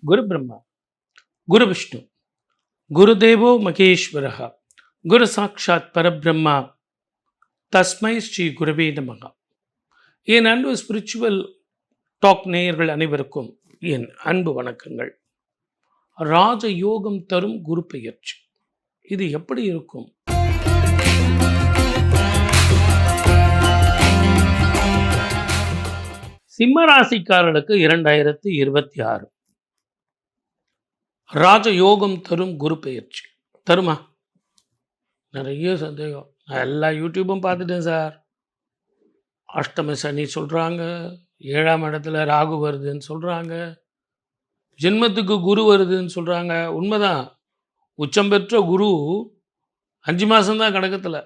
குரு பிரம்மா, குரு விஷ்ணு, குருதேவோ மகேஸ்வரः, குரு சாட்சாத் பரபிரம்மா, தஸ்மை ஸ்ரீ குருவே நமக. என் அன்பு ஸ்பிரிச்சுவல் டாக் நேயர்கள் அனைவருக்கும் என் அன்பு வணக்கங்கள். ராஜ யோகம் தரும் குரு பெயர்ச்சி இது எப்படி இருக்கும்? சிம்ம ராசிக்காரர்களுக்கு 2026 ராஜ யோகம் தரும் குரு பெயர்ச்சி தருமா? நிறைய சந்தேகம். நான் எல்லா யூடியூப்பும் பார்த்துட்டேன் சார். அஷ்டம சனி சொல்கிறாங்க, 7ஆம் இடத்துல ராகு வருதுன்னு சொல்கிறாங்க, ஜென்மத்துக்கு குரு வருதுன்னு சொல்கிறாங்க. உண்மைதான். உச்சம் பெற்ற குரு 5 மாதம்தான் கடகத்தில்.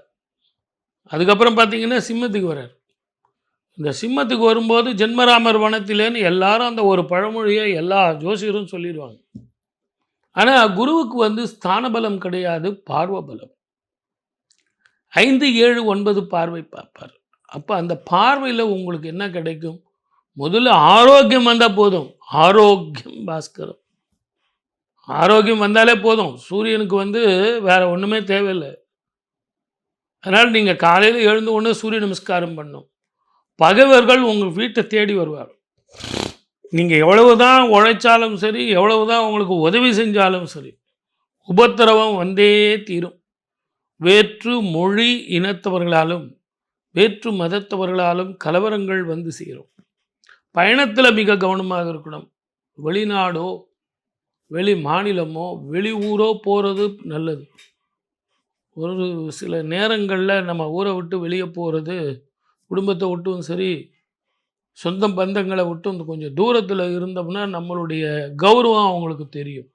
அதுக்கப்புறம் பார்த்தீங்கன்னா சிம்மத்துக்கு வர்றார். இந்த சிம்மத்துக்கு வரும்போது ஜென்மராமர் வனத்திலேன்னு எல்லாரும் அந்த ஒரு பழமொழியை எல்லா ஜோசியரும் சொல்லிடுவாங்க. ஆனால் குருவுக்கு ஸ்தான பலம் கிடையாது, பார்வை பலம். 5, 7, 9 பார்வை பார்ப்பார். அப்போ அந்த பார்வையில் உங்களுக்கு என்ன கிடைக்கும்? முதல்ல ஆரோக்கியம் வந்தால் போதும். ஆரோக்கியம் பாஸ்கரம். ஆரோக்கியம் வந்தாலே போதும். சூரியனுக்கு வேற ஒன்றுமே தேவையில்லை. அதனால் நீங்கள் காலையில் எழுந்து ஒன்று சூரிய நமஸ்காரம் பண்ணும். பகைவர்கள் உங்கள் வீட்டை தேடி வருவார். நீங்கள் எவ்வளவு தான் உழைச்சாலும் சரி, எவ்வளவு தான் உங்களுக்கு உதவி செஞ்சாலும் சரி, உபத்திரவம் வந்தே தீரும். வேற்று மொழி இனத்தவர்களாலும் வேற்று மதத்தவர்களாலும் கலவரங்கள் வந்து சேரும். பயணத்தில் மிக கவனமாக இருக்கணும். வெளிநாடோ வெளி மாநிலமோ வெளி ஊரோ போகிறது நல்லது. ஒரு சில நேரங்களில் நம்ம ஊரை விட்டு வெளியே போகிறது, குடும்பத்தை விட்டும் சரி, சொந்த பந்தங்களை விட்டு கொஞ்சம் தூரத்தில் இருந்தோம்னா நம்மளுடைய கௌரவம் அவங்களுக்கு தெரியும்.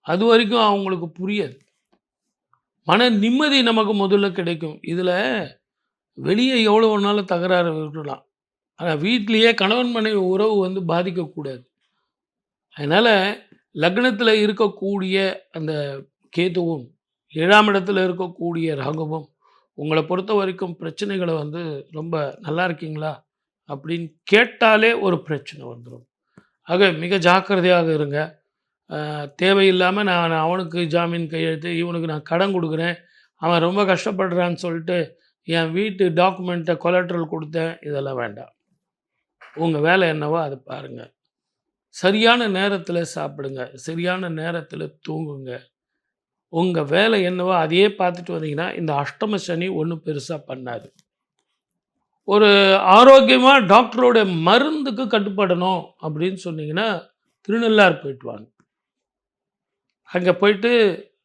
அது வரைக்கும் அவங்களுக்கு புரியாது. மன நிம்மதி நமக்கு முதல்ல கிடைக்கும். இதில் வெளியே எவ்வளோ வேணாலும் தகராறு விட்டுலாம், ஆனால் வீட்லேயே கணவன் மனைவி உறவு பாதிக்கக்கூடாது. அதனால் லக்னத்தில் இருக்கக்கூடிய அந்த கேதுவும் 7ஆம் இடத்துல இருக்கக்கூடிய ராகுவும் உங்களை பொறுத்த வரைக்கும் பிரச்சனைகளை ரொம்ப நல்லா இருக்கீங்களா அப்படின்னு கேட்டாலே ஒரு பிரச்சனை வந்துடும். ஆக மிக ஜாக்கிரதையாக இருங்க. தேவையில்லாமல் நான் அவனுக்கு ஜாமீன் கையெழுத்து, இவனுக்கு நான் கடன் கொடுக்குறேன், அவன் ரொம்ப கஷ்டப்படுறான்னு சொல்லிட்டு என் வீட்டு டாக்குமெண்ட்டை கொலாட்ரல் கொடுத்தேன், இதெல்லாம் வேண்டாம். உங்கள் வேலை என்னவோ அதை பாருங்கள். சரியான நேரத்தில் சாப்பிடுங்க, சரியான நேரத்தில் தூங்குங்க. உங்கள் வேலை என்னவோ அதையே பார்த்துட்டு வந்தீங்கன்னா இந்த அஷ்டம சனி ஒன்றும் பெருசாக பண்ணாது. ஒரு ஆரோக்கியமாக டாக்டரோட மருந்துக்கு கட்டுப்படணும் அப்படின்னு சொன்னீங்கன்னா திருநள்ளாறு போயிட்டு வாங்க. அங்கே போயிட்டு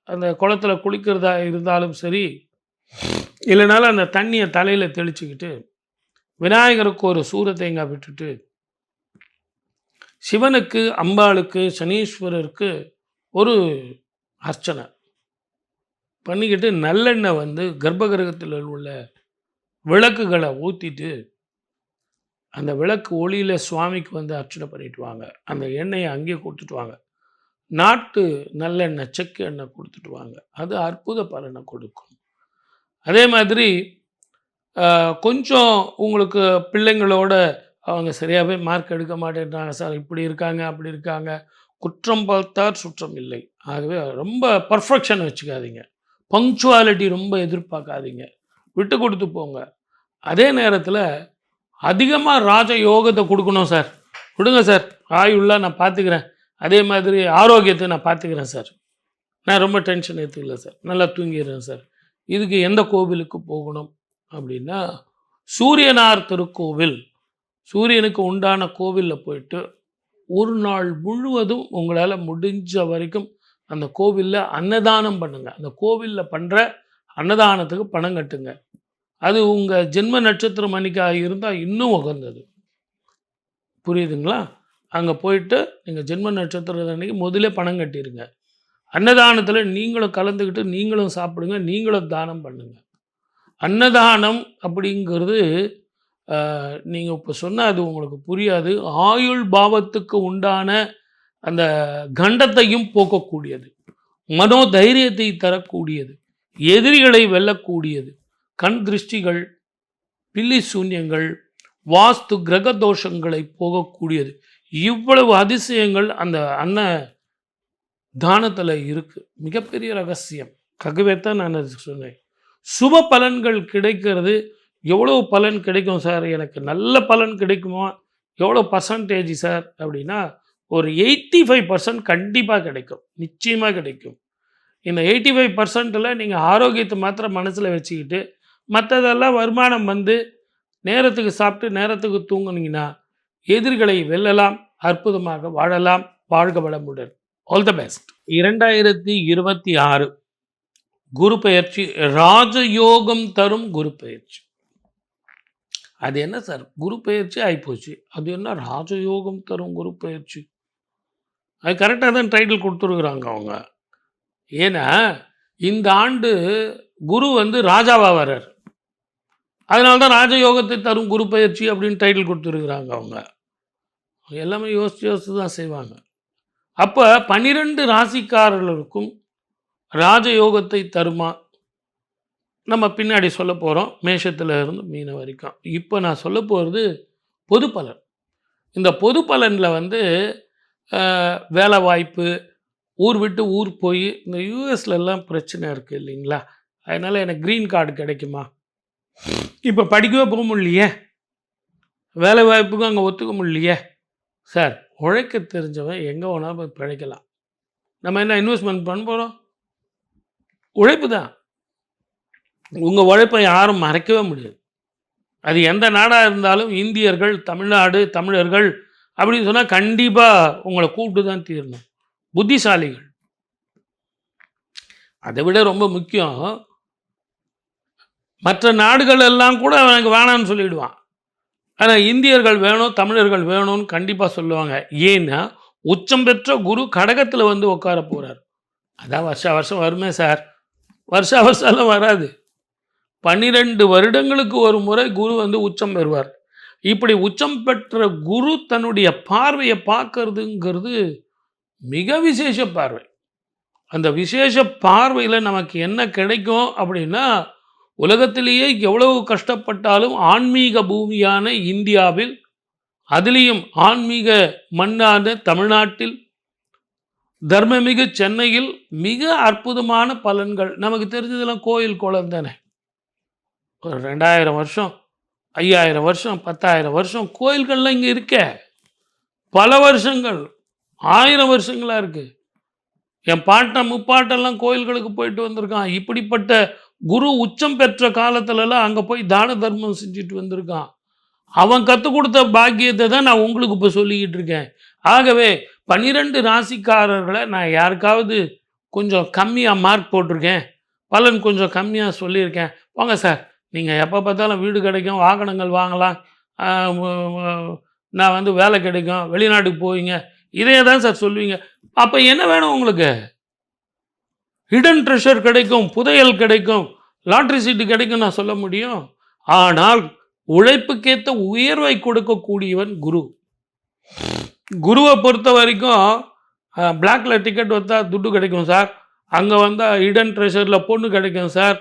அந்த குளத்தில் குளிக்கிறதா இருந்தாலும் சரி, இல்லைனாலும் அந்த தண்ணியை தலையில் தெளிச்சுக்கிட்டு விநாயகருக்கு ஒரு சூரத்தேங்காய் விட்டுட்டு, சிவனுக்கு, அம்பாளுக்கு, சனீஸ்வரருக்கு ஒரு அர்ச்சனை பண்ணிக்கிட்டு நல்லெண்ணெய் கர்ப்பகிரகத்தில் உள்ள விளக்குகளை ஊற்றிட்டு அந்த விளக்கு ஒளியில் சுவாமிக்கு அர்ச்சனை பண்ணிட்டு வாங்க. அந்த எண்ணெயை அங்கேயே கொடுத்துட்டு வாங்க. நாட்டு நல்லெண்ணெய், செக்கு எண்ணெய் கொடுத்துட்டு வாங்க. அது அற்புத பலனை கொடுக்கும். அதே மாதிரி கொஞ்சம் உங்களுக்கு பிள்ளைங்களோட அவங்க சரியாகவே மார்க் எடுக்க மாட்டேன்றாங்க சார், இப்படி இருக்காங்க அப்படி இருக்காங்க, குற்றம் பார்த்தார் சுற்றம் இல்லை. ஆகவே ரொம்ப பர்ஃபெக்ஷன் வச்சுக்காதீங்க. பங்க்சுவாலிட்டி ரொம்ப எதிர்பார்க்காதீங்க. விட்டு கொடுத்து போங்க. அதே நேரத்தில் அதிகமாக ராஜ யோகத்தை கொடுக்கணும் சார், கொடுங்க சார், ஆயுள்ளா நான் பார்த்துக்கிறேன், அதே மாதிரி ஆரோக்கியத்தை நான் பார்த்துக்கிறேன் சார், நான் ரொம்ப டென்ஷன் எடுத்துக்கல சார், நல்லா தூங்கிடுறேன் சார். இதுக்கு எந்த கோவிலுக்கு போகணும் அப்படின்னா சூரியனார் திருக்கோவில், சூரியனுக்கு உண்டான கோவிலில் போயிட்டு ஒரு நாள் முழுவதும் உங்களால் முடிஞ்ச வரைக்கும் அந்த கோவிலில் அன்னதானம் பண்ணுங்கள். அந்த கோவிலில் பண்ணுற அன்னதானத்துக்கு பணம் கட்டுங்க. அது உங்கள் ஜென்ம நட்சத்திரம் அன்னைக்காக இருந்தால் இன்னும் உகந்தது. புரியுதுங்களா? அங்கே போயிட்டு நீங்கள் ஜென்ம நட்சத்திரம் அன்னைக்கு முதலே பணம் கட்டிடுங்க. அன்னதானத்தில் நீங்களும் கலந்துக்கிட்டு நீங்களும் சாப்பிடுங்க, நீங்களும் தானம் பண்ணுங்க. அன்னதானம் அப்படிங்கிறது நீங்கள் இப்போ சொன்னால் அது உங்களுக்கு புரியாது. ஆயுள் பாவத்துக்கு உண்டான அந்த கண்டத்தையும் போக்கக்கூடியது, மனோதைரியத்தை தரக்கூடியது, எதிரிகளை வெல்லக்கூடியது, கண் திருஷ்டிகள், பில்லி சூன்யங்கள், வாஸ்து கிரக தோஷங்களை போகக்கூடியது. இவ்வளவு அதிசயங்கள் அந்த அன்ன தானத்தில் இருக்கு. மிகப்பெரிய ரகசியம். ஆகவே தான் நான் அது சொன்னேன். சுப பலன்கள் கிடைக்கிறது. எவ்வளோ பலன் கிடைக்கும் சார்? எனக்கு நல்ல பலன் கிடைக்குமா? எவ்வளோ பர்சன்டேஜ் சார் அப்படின்னா, ஒரு 85% கண்டிப்பாக கிடைக்கும். நிச்சயமாக கிடைக்கும். இந்த 85%ல் நீங்கள் ஆரோக்கியத்தை மாத்திரம் மனசில் வச்சுக்கிட்டு, மற்றதெல்லாம் வருமானம் வந்து நேரத்துக்கு சாப்பிட்டு நேரத்துக்கு தூங்குனீங்கன்னா எதிர்களை வெல்லலாம், அற்புதமாக வாழலாம். வாழ்க வளமுடன். All the best. 2026 குரு பெயர்ச்சி ராஜயோகம் தரும் குரு பெயர்ச்சி. அது என்ன சார், குரு பெயர்ச்சி ஆகிப்போச்சு, அது என்ன ராஜயோகம் தரும் குரு பெயர்ச்சி? அது கரெக்டாக தான் டைட்டில் கொடுத்துருக்குறாங்க அவங்க. ஏன்னா இந்த ஆண்டு குரு வந்து ராஜாவாக வர்றார். அதனால தான் ராஜயோகத்தை தரும் குரு பெயர்ச்சி அப்படின்னு டைட்டில் கொடுத்துருக்குறாங்க அவங்க. எல்லாமே யோசித்து தான் செய்வாங்க. அப்போ 12 ராசிக்காரர்களுக்கும் ராஜயோகத்தை தருமா? நம்ம பின்னாடி சொல்ல போகிறோம். மேஷத்தில் இருந்து மீன வரைக்கும். இப்போ நான் சொல்ல போகிறது பொது பலன். இந்த பொது பலனில் வந்து வேலை வாய்ப்பு, ஊர் விட்டு ஊர் போய், இந்த யூஎஸ்லலாம் பிரச்சனை இருக்குது இல்லைங்களா? அதனால் எனக்கு க்ரீன் கார்டு கிடைக்குமா? இப்போ படிக்கவே போக முடியலையே, வேலை வாய்ப்புக்கும் அங்கே ஒத்துக்க முடியலையே. சார், உழைக்க தெரிஞ்சவன் எங்கே வேணாலும் போய் பிழைக்கலாம். நம்ம என்ன இன்வெஸ்ட்மெண்ட் பண்ண போகிறோம்? உழைப்பு தான். உங்கள் உழைப்பை யாரும் மறைக்கவே முடியாது. அது எந்த நாடாக இருந்தாலும், இந்தியர்கள், தமிழ்நாடு, தமிழர்கள் அப்படின்னு சொன்னால் கண்டிப்பாக உங்களை கூப்பிட்டு தான் தீரணும். புத்திசாலிகள். அதை விட ரொம்ப முக்கியம், மற்ற நாடுகள் எல்லாம் கூட எனக்கு வேணான்னு சொல்லிவிடுவான். ஆனால் இந்தியர்கள் வேணும், தமிழர்கள் வேணும்னு கண்டிப்பாக சொல்லுவாங்க. ஏன்னா உச்சம் பெற்ற குரு கடகத்தில் வந்து உட்கார போகிறார். அதான் வருஷம் வருமே சார். வருஷம் வராது. 12 வருடங்களுக்கு ஒரு முறை குரு வந்து உச்சம் பெறுவார். இப்படி உச்சம் பெற்ற குரு தன்னுடைய பார்வையை பார்க்கறதுங்கிறது மிக விசேஷ பார்வை. அந்த விசேஷ பார்வையில் நமக்கு என்ன கிடைக்கும் அப்படின்னா, உலகத்திலேயே எவ்வளவு கஷ்டப்பட்டாலும் ஆன்மீக பூமியான இந்தியாவில், அதிலேயும் ஆன்மீக மண்ணான தமிழ்நாட்டில், தர்மமிகு சென்னையில் மிக அற்புதமான பலன்கள். நமக்கு தெரிஞ்சதெல்லாம் கோயில் குளம் தானே. ஒரு 2000 வருஷம், 5000 வருஷம், 10,000 வருஷம் கோயில்கள்லாம் இங்கே இருக்க. பல வருஷங்கள், 1000 வருஷங்களாக இருக்குது. என் பாட்டன் முப்பாட்டெல்லாம் கோயில்களுக்கு போயிட்டு வந்திருக்கான். இப்படிப்பட்ட குரு உச்சம் பெற்ற காலத்துலலாம் அங்கே போய் தான தர்மம் செஞ்சுட்டு வந்திருக்கான். அவன் கற்றுக் கொடுத்த பாக்கியத்தை தான் நான் உங்களுக்கு இப்போ சொல்லிக்கிட்டு இருக்கேன். ஆகவே 12 ராசிக்காரர்களை நான் யாருக்காவது கொஞ்சம் கம்மியாக மார்க் போட்டிருக்கேன், பலன் கொஞ்சம் கம்மியாக சொல்லியிருக்கேன், வாங்க சார், நீங்கள் எப்போ பார்த்தாலும் வீடு கிடைக்கும், வாகனங்கள் வாங்கலாம், நான் வந்து வேலை கிடைக்கும், வெளிநாட்டுக்கு போவீங்க, இதே தான் சார் சொல்லுவீங்க. அப்போ என்ன வேணும் உங்களுக்கு? ஹிடன் ட்ரெஷர் கிடைக்கும், புதையல் கிடைக்கும், லாட்ரி சீட்டு கிடைக்கும் நான் சொல்ல முடியும். ஆனால் உழைப்புக்கேற்ற உயர்வை கொடுக்கக்கூடியவன் குரு. குருவை பொறுத்த வரைக்கும் பிளாக்ல டிக்கெட் வந்தால் துட்டு கிடைக்கும் சார், அங்கே வந்தால் ஹிடன் ட்ரெஷரில் பொண்ணு கிடைக்கும் சார்,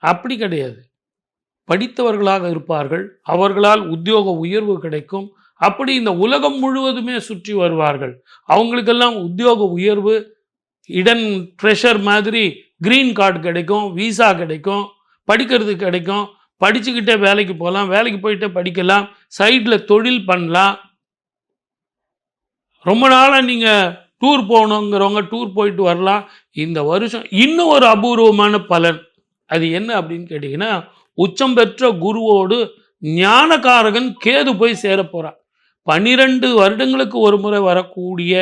அப்படி கிடையாது. படித்தவர்களாக இருப்பார்கள், அவர்களால் உத்தியோக உயர்வு கிடைக்கும். அப்படி இந்த உலகம் முழுவதுமே சுற்றி வருவார்கள். அவங்களுக்கெல்லாம் உத்தியோக உயர்வு, இடன் ட்ரெஷர் மாதிரி க்ரீன் கார்டு கிடைக்கும், விசா கிடைக்கும், படிக்கிறது கிடைக்கும், படிச்சுக்கிட்டே வேலைக்கு போகலாம், வேலைக்கு போயிட்டே படிக்கலாம், சைடில் தொழில் பண்ணலாம். ரொம்ப நாளாக நீங்கள் டூர் போகணுங்கிறவங்க டூர் போயிட்டு வரலாம். இந்த வருஷம் இன்னும் ஒரு அபூர்வமான பலன். அது என்ன அப்படின்னு கேட்டிங்கன்னா, உச்சம் பெற்ற குருவோடு ஞானகாரகன் கேது போய் சேர போகிறான். 12 வருடங்களுக்கு ஒரு முறை வரக்கூடிய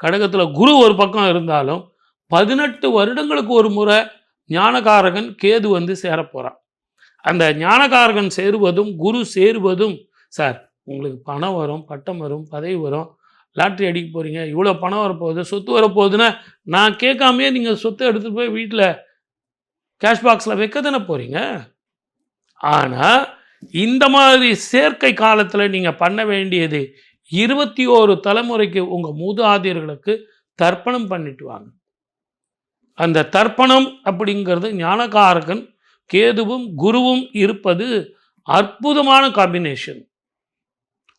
கடகத்தில் குரு ஒரு பக்கம் இருந்தாலும் 18 வருடங்களுக்கு ஒரு முறை ஞானகாரகன் கேது வந்து சேர போகிறான். அந்த ஞானகாரகன் சேருவதும் குரு சேருவதும், சார் உங்களுக்கு பணம் வரும், பட்டம் வரும், பதவி வரும், லாட்ரி அடிக்க போகிறீங்க, இவ்வளோ பணம் வரப்போகுது, சொத்து வரப்போகுதுன்னா நான் கேட்காமையே நீங்கள் சொத்தை எடுத்துகிட்டு போய் வீட்டில் கேஷ் பாக்ஸில் வைக்க தானே போகிறீங்க. ஆனால் இந்த மாதிரி சேர்க்கை காலத்தில் நீங்கள் பண்ண வேண்டியது 21 தலைமுறைக்கு உங்கள் மூதாதையர்களுக்கு தர்ப்பணம் பண்ணிட்டு வாங்க. அந்த தர்ப்பணம் அப்படிங்கிறது ஞானகாரகன் கேதுவும் குருவும் இருப்பது அற்புதமான காம்பினேஷன்.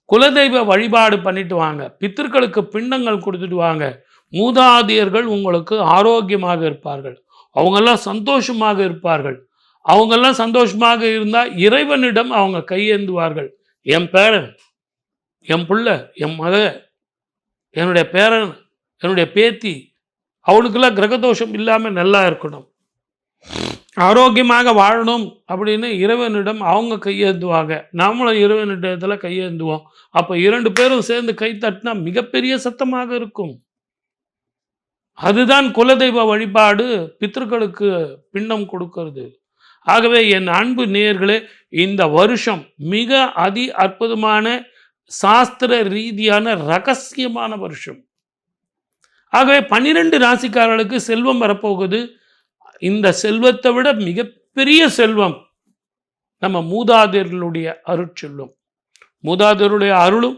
குலதெய்வ வழிபாடு பண்ணிட்டு வாங்க, பித்திருக்களுக்கு பிண்டங்கள் கொடுத்துட்டு வாங்க. மூதாதையர்கள் உங்களுக்கு ஆரோக்கியமாக இருப்பார்கள், அவங்கெல்லாம் சந்தோஷமாக இருப்பார்கள். அவங்கெல்லாம் சந்தோஷமாக இருந்தால் இறைவனிடம் அவங்க கையேந்துவார்கள். என் பேரன், என் பிள்ளை, என் மக, என்னுடைய பேரன், என்னுடைய பேத்தி, அவனுக்கெல்லாம் கிரகதோஷம் இல்லாமல் நல்லா இருக்கணும், ஆரோக்கியமாக வாழணும் அப்படின்னு இறைவனிடம் அவங்க கையேந்துவாங்க. நாமளும் இறைவனிடத்தில் கையேந்துவோம். அப்போ 2 பேரும் சேர்ந்து கை தட்டினா மிகப்பெரிய சத்தமாக இருக்கும். அதுதான் குலதெய்வ வழிபாடு, பித்திருக்களுக்கு பிண்டம் கொடுக்கிறது. ஆகவே என் அன்பு நேயர்களே, இந்த வருஷம் மிக அற்புதமான சாஸ்திர ரீதியான ரகசியமான வருஷம். ஆகவே 12 ராசிக்காரர்களுக்கு செல்வம் வரப்போகுது. இந்த செல்வத்தை விட மிகப்பெரிய செல்வம் நம்ம மூதாதையர்களுடைய அருட்செல்வம். மூதாதையருடைய அருளும்,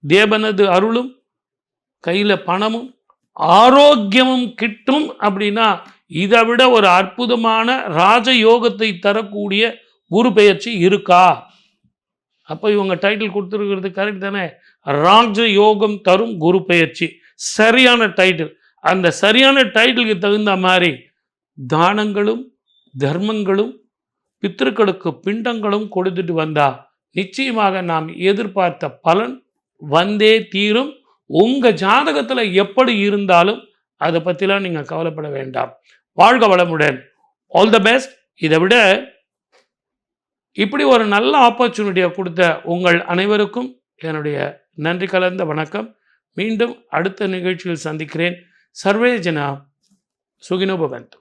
தேவனது அருளும், கையில் பணமும் ஆரோக்கியமும் கிட்டும். அப்படின்னா இதை விட ஒரு அற்புதமான ராஜயோகத்தை தரக்கூடிய குரு பெயர்ச்சி இருக்கா? அப்போ இவங்க டைட்டில் கொடுத்துருக்கிறது கரெக்ட் தானே? ராஜயோகம் தரும் குரு பெயர்ச்சி, சரியான டைட்டில். அந்த சரியான டைட்டிலுக்கு தகுந்த மாதிரி தானங்களும் தர்மங்களும் பித்திருக்களுக்கு பிண்டங்களும் கொடுத்துட்டு வந்தா நிச்சயமாக நாம் எதிர்பார்த்த பலன் வந்தே தீரும். உங்கள் ஜாதகத்தில் எப்படி இருந்தாலும் அதை பற்றிலாம் நீங்கள் கவலைப்பட வேண்டாம். வாழ்க வளமுடன். All the best. இதை விட இப்படி ஒரு நல்ல ஆப்பர்ச்சுனிட்டியை கொடுத்த உங்கள் அனைவருக்கும் என்னுடைய நன்றி கலந்த வணக்கம். மீண்டும் அடுத்த நிகழ்ச்சியில் சந்திக்கிறேன். சர்வே ஜனா சுகினோ பவந்து.